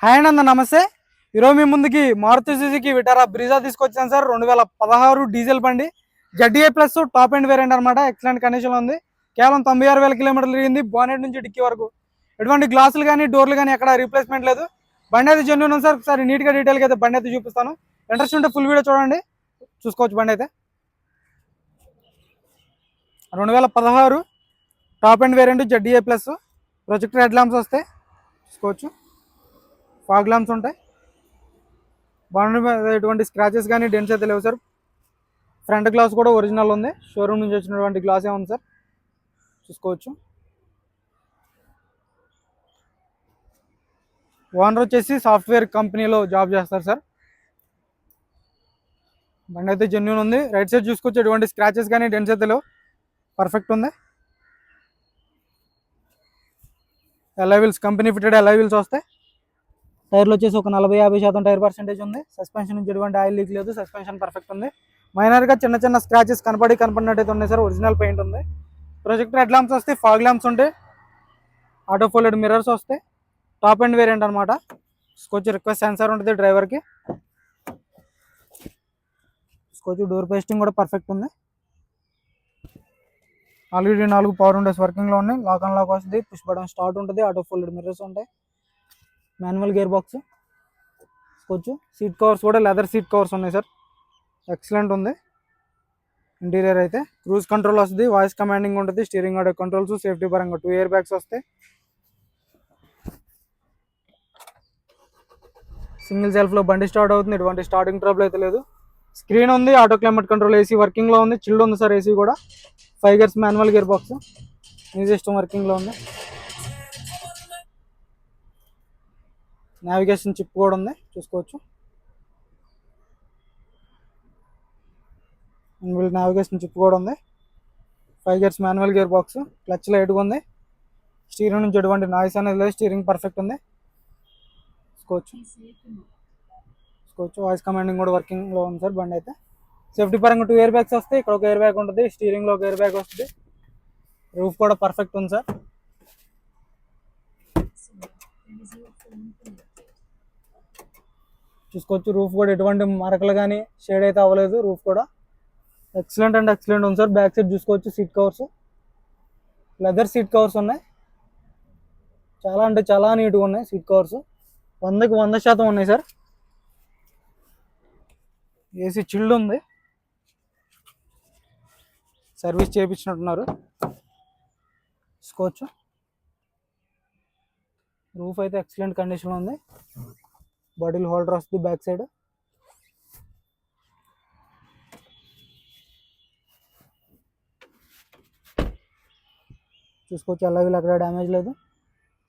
Hi అండి, నమస్తే. ఈరోజు మీ ముందుకి మారుతి సుజుకి విటారా బ్రీజా తీసుకొచ్చాను సార్. 2016 డీజిల్ బండి, జడ్డీఏ ప్లస్ టాప్ అండ్ వేరియంట్ అనమాట. ఎక్సలెంట్ కండిషన్ ఉంది. కేవలం 96,000 కిలోమీటర్లు తిరిగింది. బానెట్ నుంచి డిక్కీ వరకు ఎటువంటి గ్లాసులు కానీ డోర్లు కానీ ఎక్కడ రీప్లేస్మెంట్ లేదు. బండి అయితే జెన్యూన్ ఉంది సార్. ఒకసారి నీట్గా డీటెయిల్గా అయితే బండి అయితే చూపిస్తాను. ఇంట్రెస్ట్ ఉంటే ఫుల్ వీడియో చూడండి, చూసుకోవచ్చు. బండి అయితే 2016 top and variant, జడ్డీఏ plus, projector head lamps వస్తాయి, చూసుకోవచ్చు. ఫాగ్ ల్యాంప్స్ ఉంటాయి. బండి మీద ఎటువంటి స్క్రాచెస్ కానీ డెంట్స్ అయితే లేవు సార్. ఫ్రంట్ గ్లాస్ కూడా ఒరిజినల్ ఉంది, షోరూమ్ నుంచి వచ్చినటువంటి గ్లాసే ఉంది సార్, చూసుకోవచ్చు. ఓనర్ వచ్చేసి సాఫ్ట్వేర్ కంపెనీలో జాబ్ చేస్తారు సార్. బండి అయితే జెన్యూన్ ఉంది. రైట్ సైడ్ చూసుకోవచ్చు, ఎటువంటి స్క్రాచెస్ కానీ డెంట్స్ అయితే లేవు, పర్ఫెక్ట్ ఉంది. Alloy wheels company fitted alloy wheels వస్తాయి. టైర్లు వచ్చేసి ఒక 40-50% టైర్ పర్సెంటేజ్ ఉంది. సస్పెన్షన్ నుంచి ఎటువంటి ఆయిల్ లీక్ లేదు, సస్పెన్షన్ పర్ఫెక్ట్ ఉంది. మైనర్గా చిన్న చిన్న స్క్రాచెస్ కనపడినట్టయితే ఉన్నాయి సార్. ఒరిజినల్ పెయింట్ ఉంది. ప్రొజెక్టర్ హెడ్ ల్యాంప్స్ వస్తాయి, ఫాగ్ ల్యాంప్స్ ఉంటాయి, ఆటో ఫోల్డెడ్ మిర్రర్స్ వస్తాయి. టాప్ అండ్ వేరియంట్ అనమాట. కొంచెం రిక్వెస్ట్ సెన్సార్ ఉంటుంది డ్రైవర్కి. కొంచెం డోర్ పేస్టింగ్ కూడా పర్ఫెక్ట్ ఉంది. ఆల్రెడీ 4 పవర్ విండోస్ వర్కింగ్లో ఉన్నాయి. లాక్ అండ్ లాక్ వస్తుంది, పుష్ బటన్ స్టార్ట్ ఉంటుంది, ఆటో ఫోల్డెడ్ మిర్రర్స్ ఉంటాయి, మాన్యువల్ గేర్ బాక్స్. కొంచెం సీట్ కవర్స్ కూడా లెదర్ సీట్ కవర్స్ ఉన్నాయి సార్. ఎక్సలెంట్ ఉంది. ఇంటీరియర్ అయితే క్రూజ్ కంట్రోల్ వస్తుంది, వాయిస్ కమాండింగ్ ఉంటుంది, స్టీరింగ్ ఆడియో కంట్రోల్స్, సేఫ్టీ పరంగా 2 ఎయిర్ బ్యాగ్స్ వస్తాయి. సింగిల్ సెల్ఫ్లో బండి స్టార్ట్ అవుతుంది, ఎటువంటి స్టార్టింగ్ ట్రబుల్ అయితే లేదు. స్క్రీన్ ఉంది, ఆటో క్లైమేట్ కంట్రోల్, ఏసీ వర్కింగ్లో ఉంది, చిల్డ్ ఉంది సార్. ఏసీ కూడా 5 గేర్స్ మాన్యువల్ గేర్ బాక్స్, మీ సిస్టమ్ వర్కింగ్లో ఉంది. నావిగేషన్ చిప్ కూడా ఉంది, చూసుకోవచ్చు. నావిగేషన్ చిప్ కూడా ఉంది. 5 gears manual gear box, clutch లైట్గా ఉంది. స్టీరింగ్ నుంచి ఎటువంటి నాయిస్ అనేది లేదు, స్టీరింగ్ పర్ఫెక్ట్ ఉంది, చూసుకోవచ్చు. వాయిస్ కమాండింగ్ కూడా వర్కింగ్లో ఉంది సార్. బండి అయితే సేఫ్టీ పరంగా 2 ఎయిర్ బ్యాగ్స్ వస్తాయి. ఇక్కడ ఒక ఎయిర్ బ్యాగ్ ఉంటుంది, స్టీరింగ్లో ఒక ఎయిర్ బ్యాగ్ వస్తుంది. రూఫ్ కూడా పర్ఫెక్ట్ ఉంది సార్. చూసుకోవచ్చు. రూఫ్ కూడా ఎటువంటి మరకలు కానీ షేడ్ అయితే అవ్వలేదు. రూఫ్ కూడా ఎక్సలెంట్ అండ్ ఎక్సలెంట్ ఉంది సార్. బ్యాక్ సైడ్ చూసుకోవచ్చు, seat covers leather seat covers ఉన్నాయి. చాలా అంటే చాలా నీట్గా ఉన్నాయి సీట్ కవర్స్. 100కి 100% ఉన్నాయి సార్. ఏసీ చిల్డ్ ఉంది, సర్వీస్ చేయించినట్టున్నారు, చూసుకోవచ్చు. రూఫ్ అయితే ఎక్సలెంట్ కండిషన్లో ఉంది. బాటిల్ హోల్డర్ వస్తుంది బ్యాక్ సైడ్. చూసుకోవచ్చు, అలాగే అక్కడ డ్యామేజ్ లేదు.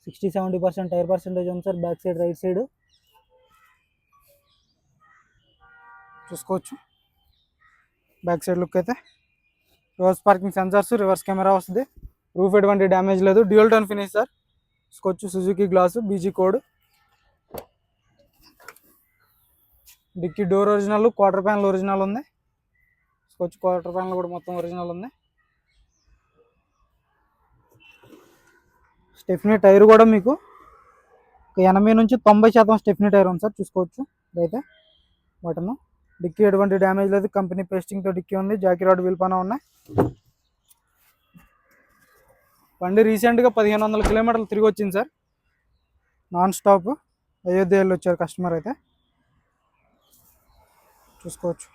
60-70% టైర్ పర్సెంటేజ్ ఉంది sir. Back side right side చూసుకోవచ్చు. బ్యాక్ సైడ్ లుక్ అయితే reverse parking sensors, reverse camera వస్తుంది. రూఫ్ ఎటువంటి డ్యామేజ్ లేదు. డ్యూయల్ టోన్ ఫినిష్ సార్, చూసుకోవచ్చు. Suzuki glass, BG code. Dickey door original, quarter panel original ఉంది, చూసుకోవచ్చు. Quarter panel కూడా మొత్తం ఒరిజినల్ ఉంది. స్టెఫ్నీ టైర్ కూడా మీకు 80 నుంచి 90% స్టెఫ్నీ టైర్ ఉంది సార్, చూసుకోవచ్చు. ఇదైతే బటన్. డిక్కీ ఎటువంటి డ్యామేజ్ లేదు, కంపెనీ పేస్టింగ్తో డిక్కీ ఉంది. జాకీ రాడ్ వీల్ పైన ఉన్నాయి. బండి రీసెంట్గా 1500 కిలోమీటర్లు తిరిగి వచ్చింది సార్, నాన్ స్టాప్. అయోధ్య వెళ్ళి వచ్చారు కస్టమర్ అయితే, చూసుకోవచ్చు.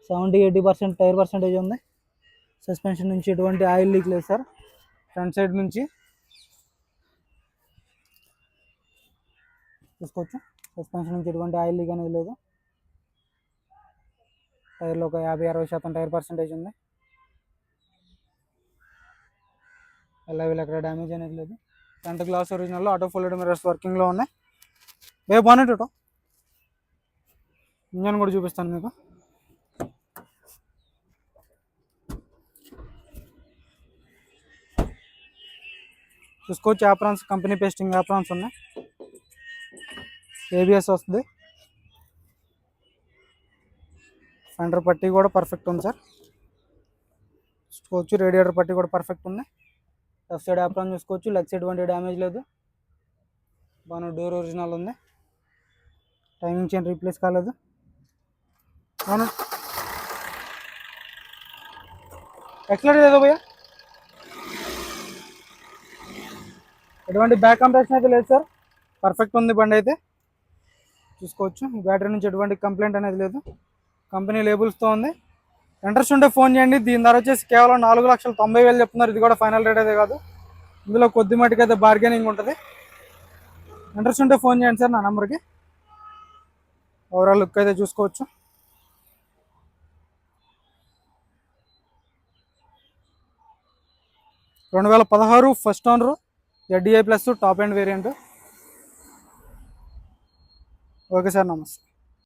70-80% టైర్ పర్సెంటేజ్ ఉంది. సస్పెన్షన్ నుంచి ఎటువంటి ఆయిల్ లీక్ లేదు సార్. ఫ్రంట్ సైడ్ నుంచి చూసుకోవచ్చు, సస్పెన్షన్ నుంచి ఎటువంటి ఆయిల్ లీక్ అనేది లేదు. టైర్లో ఒక 50-60% టైర్ పర్సెంటేజ్ ఉంది. ఎలా వీళ్ళు అక్కడ డ్యామేజ్ అనేది లేదు. ఫ్రంట్ గ్లాస్ ఒరిజినల్లో, ఆటో ఫోల్డెడ్ మిర్రర్స్ వర్కింగ్లో ఉన్నాయి. బానెట్ ఇంజన్ కూడా చూపిస్తాను మీకు. చూసుకోవచ్చు, యాప్రాన్స్ కంపెనీ పేస్టింగ్ యాప్రాన్స్ ఉన్నాయి. ఏబిఎస్ వస్తుంది. ఫెండర్ పట్టీ కూడా పర్ఫెక్ట్ ఉంది సార్. చూసుకోవచ్చు. రేడియేటర్ పట్టి కూడా పర్ఫెక్ట్ ఉంది. లెఫ్ట్ సైడ్ యాప్రాన్ చూసుకోవచ్చు. లెగ్ సైడ్ ఎటువంటి డ్యామేజ్ లేదు. బాగా డోర్ ఒరిజినల్ ఉంది. టైమింగ్ చైన్ రీప్లేస్ కాలేదు. అవును ఎక్సలెంట్ ఏదో భయ్యా, ఎటువంటి బ్యాక్ కంప్రెషన్ అయితే లేదు సార్. పర్ఫెక్ట్ ఉంది బండి అయితే చూసుకోవచ్చు. బ్యాటరీ నుంచి ఎటువంటి కంప్లైంట్ అనేది లేదు. కంపెనీ లేబుల్స్తో ఉంది. ఇంట్రెస్ట్ ఉంటే ఫోన్ చేయండి. దీని ధర వచ్చేసి కేవలం 4,90,000 చెప్తున్నారు. ఇది కూడా ఫైనల్ రేట్ అయితే కాదు. ఇందులో కొద్ది మట్టుకు అయితే బార్గెనింగ్ ఉంటుంది. ఇంట్రెస్ట్ ఉంటే ఫోన్ చేయండి సార్ నా నెంబర్కి. ఓవరాల్ లుక్ అయితే చూసుకోవచ్చు. 2016 first owner, ZDI plus top end variant. Okay sir, నమస్తే.